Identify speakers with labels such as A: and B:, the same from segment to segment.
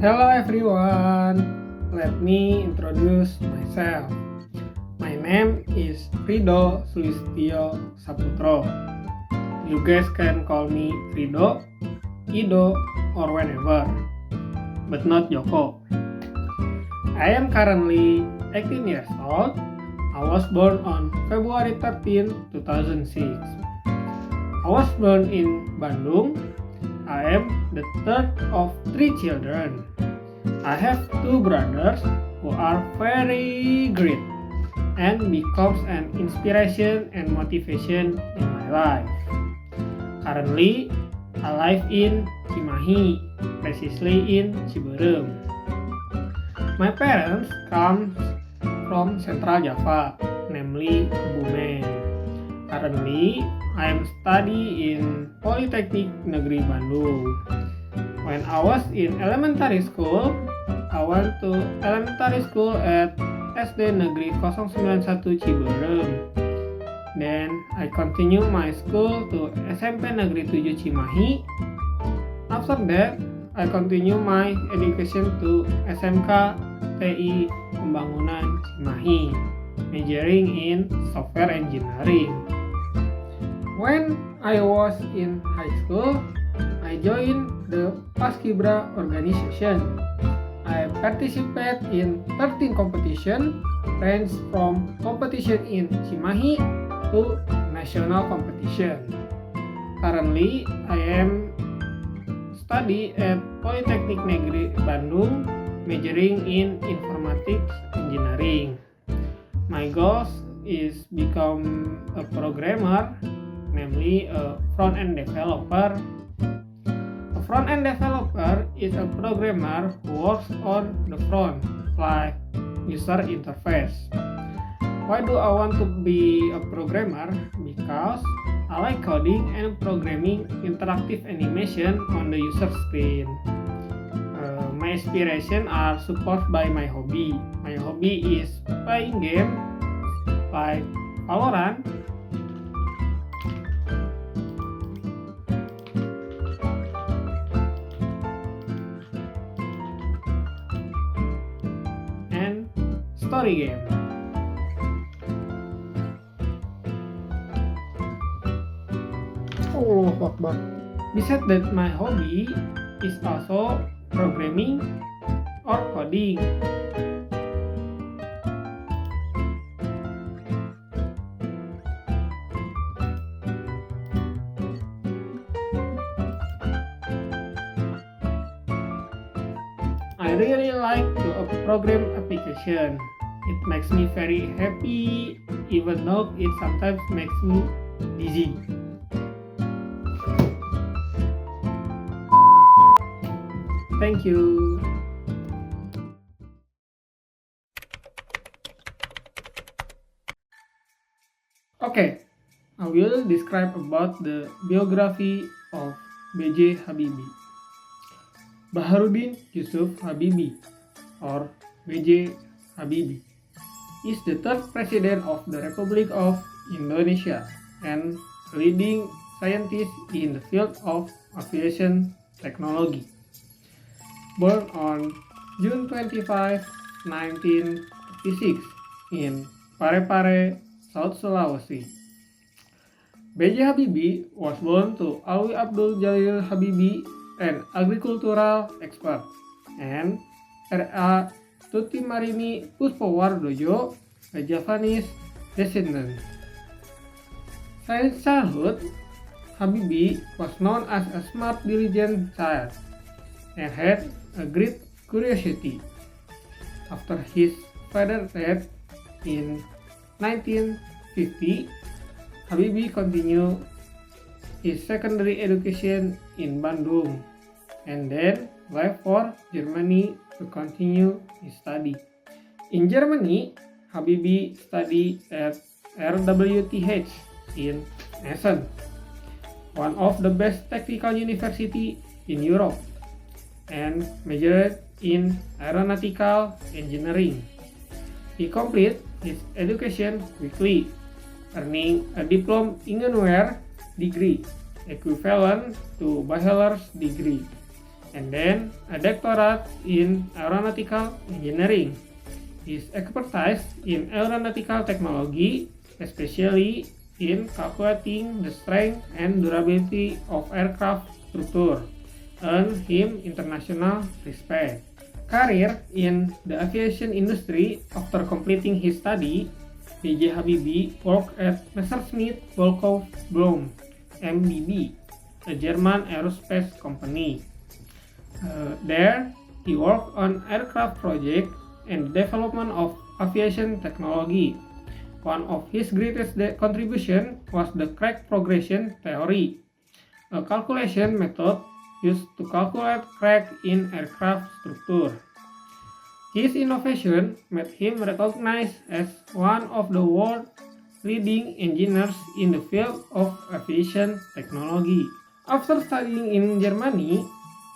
A: Hello everyone, let me introduce myself. My name is Rido Sulistyo Saputro. You guys can call me Rido, Ido, or whenever, but not Joko. I am currently 18 years old. I was born on February 13, 2006. I was born in Bandung. I am the third of 3 children. I have 2 brothers who are very great and becomes an inspiration and motivation in my life. Currently, I live in Cimahi, precisely in Ciberem. My parents come from Central Java, namely Kebumen. Currently, I am studying in Politeknik Negeri Bandung. When I was in elementary school, I went to elementary school at SD Negeri 091 Ciberem. Then I continue my school to SMP Negeri 7 Cimahi. After that, I continue my education to SMK TI Pembangunan Cimahi, majoring in software engineering. When I was in high school, I joined the Paskibra organization. I participate in 13 competitions, ranged from competition in Cimahi to national competition. Currently, I am study at Politeknik Negeri Bandung, majoring in informatics engineering. My goal is become a programmer, namely a front-end developer. A front-end developer is a programmer who works on the front, like user interface. Why do I want to be a programmer? Because I like coding and programming interactive animation on the user screen. My inspiration are supported by my hobby. My hobby is playing game like Valorant, and story game. Oh, Akbar. Besides that, my hobby is also programming or coding. I really like to program application. It makes me very happy, even though it sometimes makes me dizzy. Thank you. Okay, I will describe about the biography of B.J. Habibie. Baharudin Yusuf Habibie, or B.J. Habibie, is the third president of the Republic of Indonesia and leading scientist in the field of aviation technology. Born on June 25, 1936 in Parepare, South Sulawesi. B.J. Habibie was born to Alwi Abdul Jalil Habibie, an agricultural expert, and R.A. Tutimarini Puspowardojo, a Javanese descendant. Since childhood, Habibie was known as a smart, diligent child and had a great curiosity. After his father's death in 1950, Habibie continued his secondary education in Bandung and then left for Germany to continue his study. In Germany, Habibie studied at RWTH in Essen, one of the best technical university in Europe, and majored in aeronautical engineering. He completed his education quickly, earning a Diplom Ingenieur degree, equivalent to bachelor's degree. and then a doctorate in aeronautical engineering. His expertise in aeronautical technology, especially in calculating the strength and durability of aircraft structure, earned him international respect. Career in the aviation industry. After completing his study, B.J. Habibie worked at Messerschmitt Volkov Blohm MBB, a German aerospace company. There, he worked on aircraft projects and the development of aviation technology. One of his greatest contributions was the crack progression theory, a calculation method used to calculate crack in aircraft structure. His innovation made him recognized as one of the world's leading engineers in the field of aviation technology. After studying in Germany,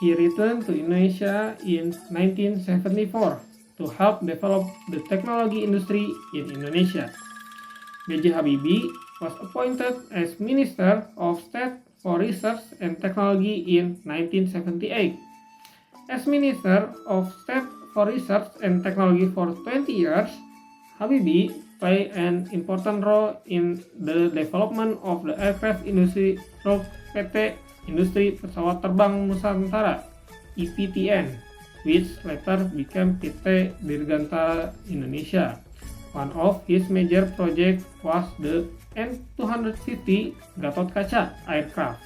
A: he returned to Indonesia in 1974 to help develop the technology industry in Indonesia. B.J. Habibie was appointed as Minister of State for Research and Technology in 1978. As Minister of State for Research and Technology for 20 years, Habibie played an important role in the development of the aircraft industry through PT Industri Pesawat Terbang Nusantara (IPTN), which later became PT Dirgantara Indonesia. One of his major projects was the N250 Gatot-Kaca aircraft,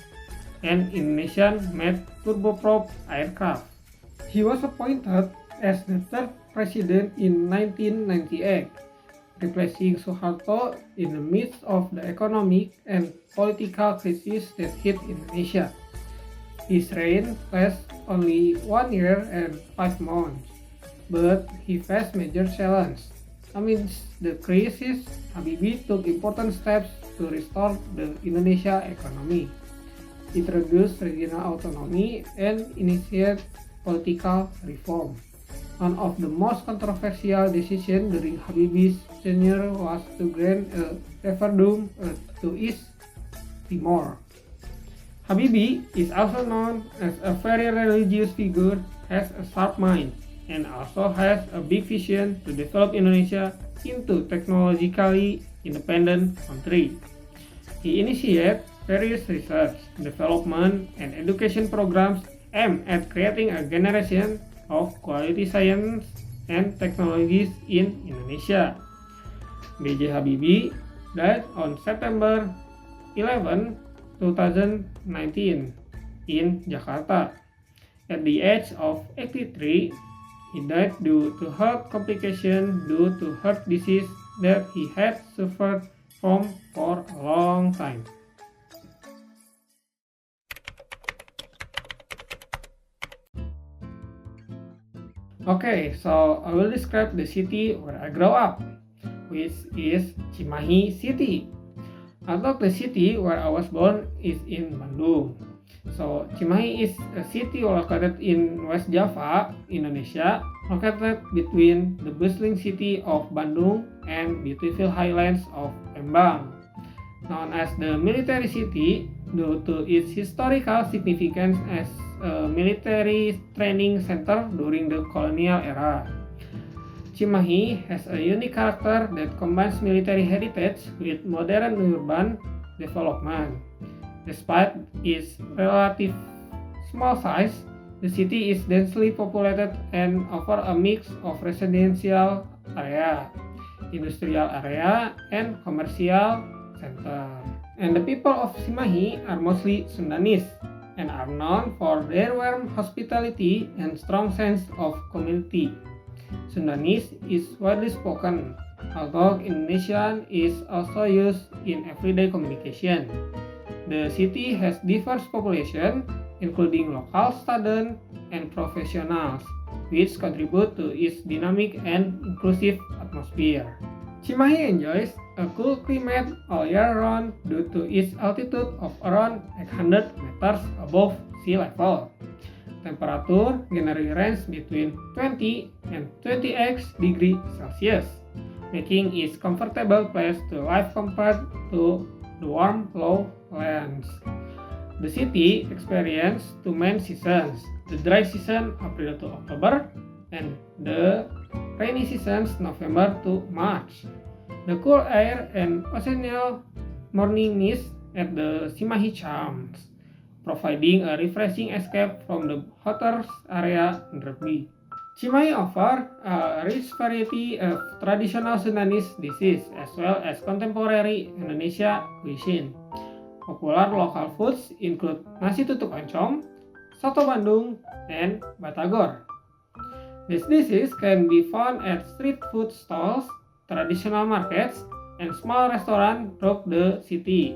A: an Indonesian-made turboprop aircraft. He was appointed as the third president in 1998, replacing Suharto in the midst of the economic and political crisis that hit Indonesia. His reign lasted only 1 year and 5 months, but he faced major challenges. Amidst the crisis, Habibie took important steps to restore the Indonesia economy, introduced regional autonomy, and initiated political reform. One of the most controversial decisions during Habibie's tenure was to grant a referendum to East Timor. Habibie is also known as a very religious figure, has a sharp mind, and also has a big vision to develop Indonesia into technologically independent country. He initiated various research, development, and education programs aimed at creating a generation of quality science and technologies in Indonesia. B.J. Habibie died on September 11, 2019 in Jakarta. At the age of 83, he died due to heart complications due to heart disease that he had suffered from for a long time. Okay, so I will describe the city where I grew up, which is Cimahi City. Although the city where I was born is in Bandung. So, Cimahi is a city located in West Java, Indonesia, located between the bustling city of Bandung and beautiful highlands of Lembang. Known as the military city due to its historical significance as a military training center during the colonial era. Cimahi has a unique character that combines military heritage with modern urban development. Despite its relative small size, the city is densely populated and offers a mix of residential area, industrial area, and commercial center. And the people of Cimahi are mostly Sundanese and are known for their warm hospitality and strong sense of community. Sundanese is widely spoken, although Indonesian is also used in everyday communication. The city has diverse population, including local students and professionals, which contribute to its dynamic and inclusive atmosphere. Cimahi enjoys a cool climate all year round due to its altitude of around 800 meters above sea level. Temperature generally ranges between 20 and 28 degrees Celsius, making it a comfortable place to live compared to the warm lowlands. The city experiences two main seasons, the dry season April to October, and the rainy seasons November to March. The cool air and occasional morning mist at the Cimahi charms, providing a refreshing escape from the hotter area nearby. Cimahi offers a rich variety of traditional Sundanese dishes as well as contemporary Indonesia cuisine. Popular local foods include nasi tutuk oncom, soto Bandung, and batagor. These dishes can be found at street food stalls, traditional markets, and small restaurants throughout the city,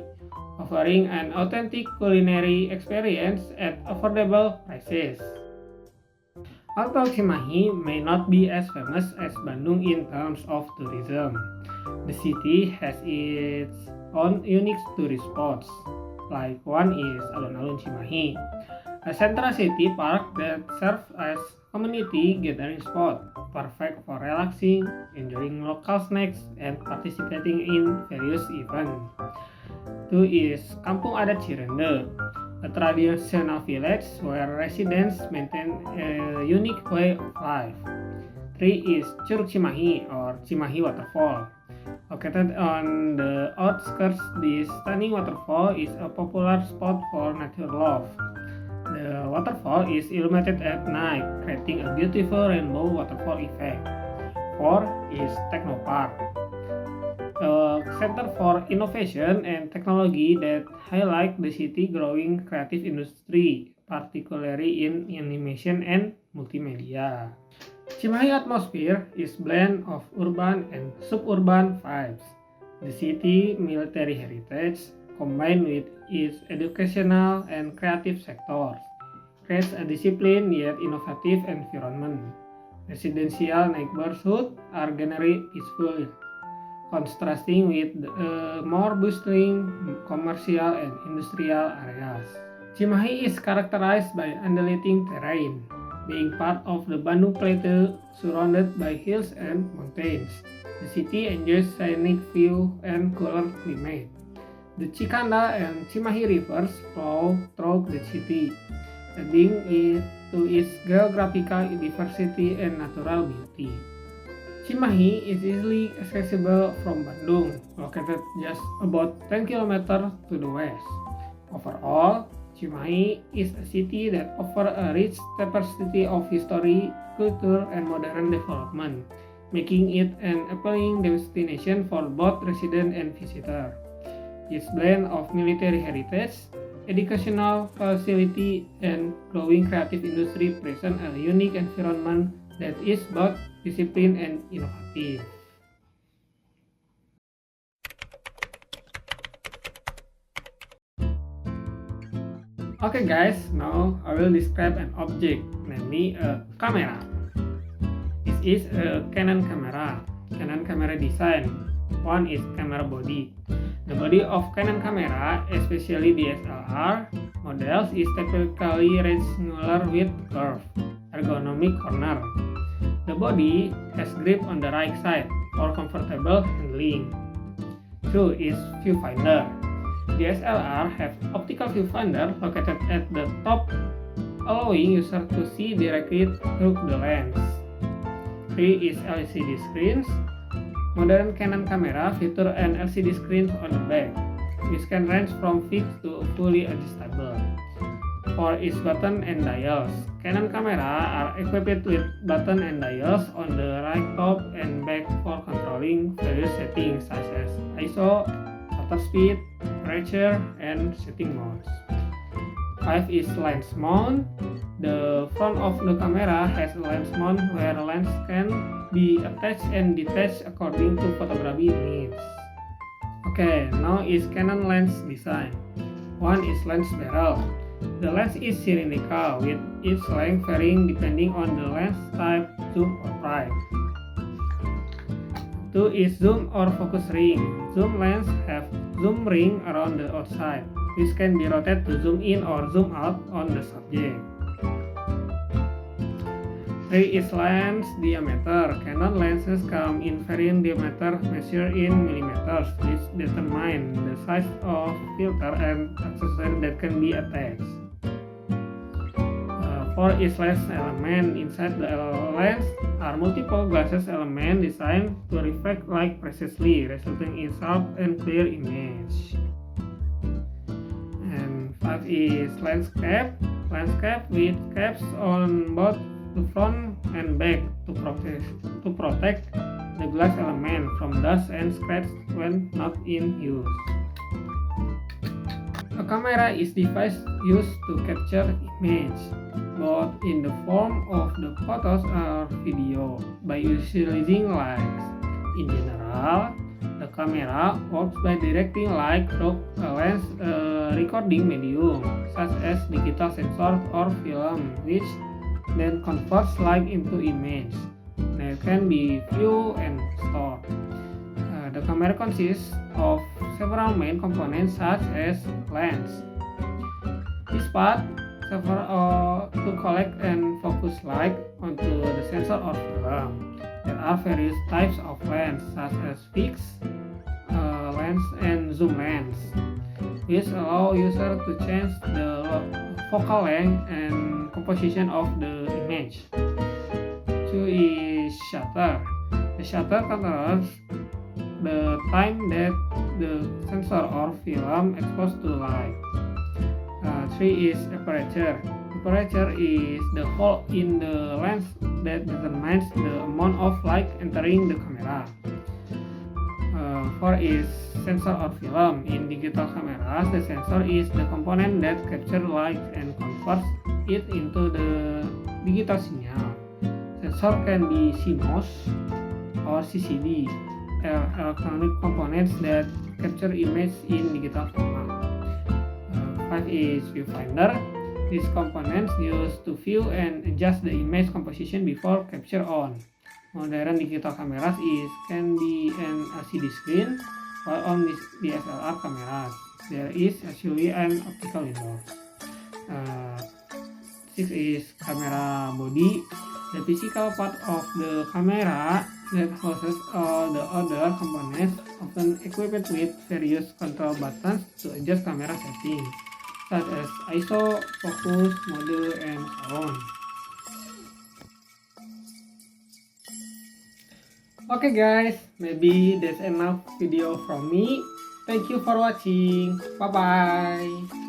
A: offering an authentic culinary experience at affordable prices. Although Cimahi may not be as famous as Bandung in terms of tourism, the city has its own unique tourist spots. Like one is Alun-Alun Cimahi, a central city park that serves as community gathering spot, perfect for relaxing, enjoying local snacks, and participating in various events. Two is Kampung Adat Cirende, a traditional village where residents maintain a unique way of life. Three is Curug Cimahi or Cimahi Waterfall. Located on the outskirts, this stunning waterfall is a popular spot for nature love. The waterfall is illuminated at night, creating a beautiful rainbow waterfall effect. 4 is Technopark, a center for innovation and technology that highlight the city growing creative industry, particularly in animation and multimedia. Cimahi atmosphere is blend of urban and suburban vibes. The city military heritage, combined with its educational and creative sectors, creates a disciplined yet innovative environment. Residential neighborhoods are generally peaceful, contrasting with the more bustling commercial and industrial areas. Cimahi is characterized by undulating terrain, being part of the Bandung Plateau surrounded by hills and mountains. The city enjoys scenic view and cooler climate. The Cikanda and Cimahi rivers flow through the city, adding to its geographical diversity and natural beauty. Cimahi is easily accessible from Bandung, located just about 10 km to the west. Overall, Cimahi is a city that offers a rich tapestry of history, culture, and modern development, making it an appealing destination for both residents and visitors. Its blend of military heritage, educational facility, and growing creative industry present a unique environment that is both disciplined and innovative. Okay guys, now I will describe an object, namely a camera. This is a Canon camera. Canon camera design. One is camera body. The body of Canon camera, especially DSLR models, is typically rectangular with curved, ergonomic corner. The body has grip on the right side for comfortable handling. 2 is viewfinder. DSLR have optical viewfinder located at the top, allowing user to see directly through the lens. 3 is LCD screens. Modern Canon camera feature an LCD screen on the back, which can range from fixed to fully adjustable. 4 is button and dials. Canon camera are equipped with button and dials on the right top and back for controlling various settings such as ISO, shutter speed, aperture, and shooting modes. 5 is lens mount. The front of the camera has a lens mount where lens can be attached and detached according to photography needs. Okay, now is Canon lens design. 1 is lens barrel. The lens is cylindrical with its length varying depending on the lens type, zoom or prime. 2 is zoom or focus ring. Zoom lens have zoom ring around the outside, which can be rotated to zoom in or zoom out on the subject. 3 is lens diameter. Canon lenses come in varying diameter measured in millimeters, which determine the size of filter and accessories that can be attached. For each lens element inside the lens are multiple glasses elements designed to reflect light precisely, resulting in sharp and clear image. And 5 is lens cap. Lens cap with caps on both the front and back to protect the glass element from dust and scratch when not in use. A camera is a device used to capture image, both in the form of the photos or video, by utilizing lights. In general, the camera works by directing light through a lens recording medium, such as digital sensor or film, which then converts light into image that can be viewed and stored. The camera consists of several main components such as lens. This part serves to collect and focus light onto the sensor or film. There are various types of lens such as fixed lens and zoom lens, which allow user to change the focal length and composition of the image. 2 is shutter. The shutter controls the time that the sensor or film exposed to light. 3 is aperture. Aperture is the hole in the lens that determines the amount of light entering the camera. 4 is sensor or film. In digital cameras, the sensor is the component that captures light and converts it into the digital signal. Sensor can be CMOS or CCD, electronic components that capture image in digital format. 5 is viewfinder. These components used to view and adjust the image composition before capture on. Modern digital cameras can be an LCD screen, while on DSLR cameras there is actually an optical window. 6 is camera body. The physical part of the camera that houses all the other components, often equipped with various control buttons to adjust camera settings, such as ISO, focus, mode, and so on. Okay guys, maybe that's enough video from me. Thank you for watching. Bye bye.